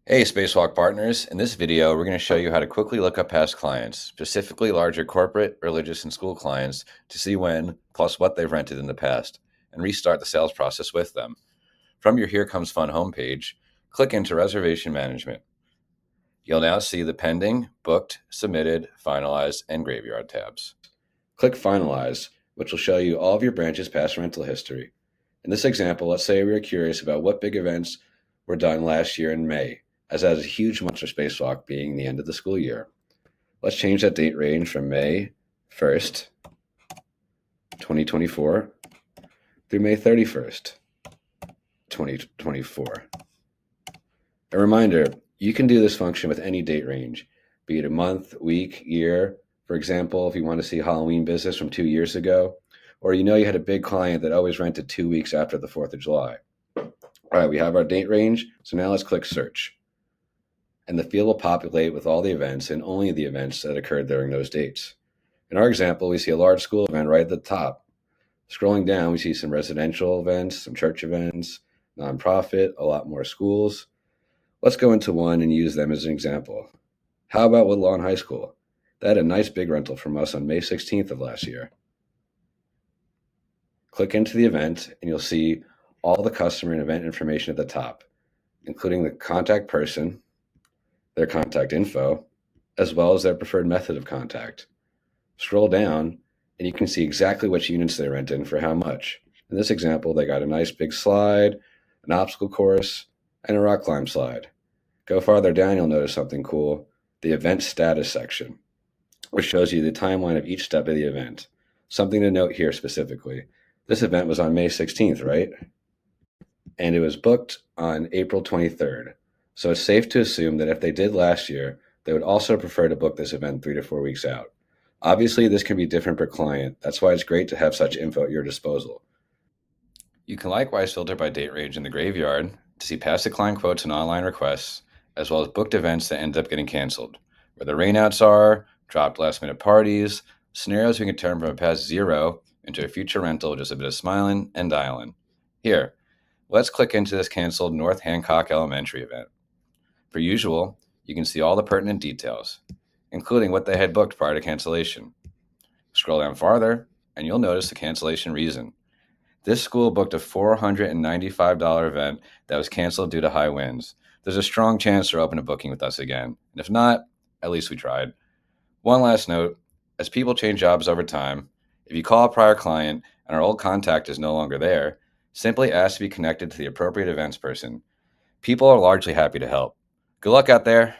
Hey, Spacewalk partners. In this video, we're going to show you how to quickly look up past clients, specifically larger corporate, religious, and school clients, to see when, plus what they've rented in the past, and restart the sales process with them. From your Here Comes Fun homepage, click into Reservation Management. You'll now see the Pending, Booked, Submitted, Finalized, and Graveyard tabs. Click Finalize, which will show you all of your branch's past rental history. In this example, let's say we were curious about what big events were done last year in May, as that is a huge month for Spacewalk being the end of the school year. Let's change that date range from May 1st, 2024 through May 31st, 2024. A reminder, you can do this function with any date range, be it a month, week, year. For example, if you want to see Halloween business from 2 years ago, or you had a big client that always rented 2 weeks after the 4th of July. All right, we have our date range, so now let's click Search. And the field will populate with all the events and only the events that occurred during those dates. In our example, we see a large school event right at the top. Scrolling down, we see some residential events, some church events, nonprofit, a lot more schools. Let's go into one and use them as an example. How about Woodlawn High School? They had a nice big rental from us on May 16th of last year. Click into the event and you'll see all the customer and event information at the top, including the contact person, their contact info, as well as their preferred method of contact. Scroll down and you can see exactly which units they rented and for how much. In this example, they got a nice big slide, an obstacle course, and a rock climb slide. Go farther down, you'll notice something cool, the event status section, which shows you the timeline of each step of the event. Something to note here specifically. This event was on May 16th, right? And it was booked on April 23rd. So it's safe to assume that if they did last year, they would also prefer to book this event 3 to 4 weeks out. Obviously, this can be different per client. That's why it's great to have such info at your disposal. You can likewise filter by date range in the Graveyard to see past decline quotes and online requests, as well as booked events that end up getting canceled, where the rainouts are, dropped last-minute parties, scenarios we can turn from a past zero into a future rental with just a bit of smiling and dialing. Here, let's click into this canceled North Hancock Elementary event. Per usual, you can see all the pertinent details, including what they had booked prior to cancellation. Scroll down farther, and you'll notice the cancellation reason. This school booked a $495 event that was canceled due to high winds. There's a strong chance they're open to booking with us again, and if not, at least we tried. One last note, as people change jobs over time, if you call a prior client and our old contact is no longer there, simply ask to be connected to the appropriate events person. People are largely happy to help. Good luck out there.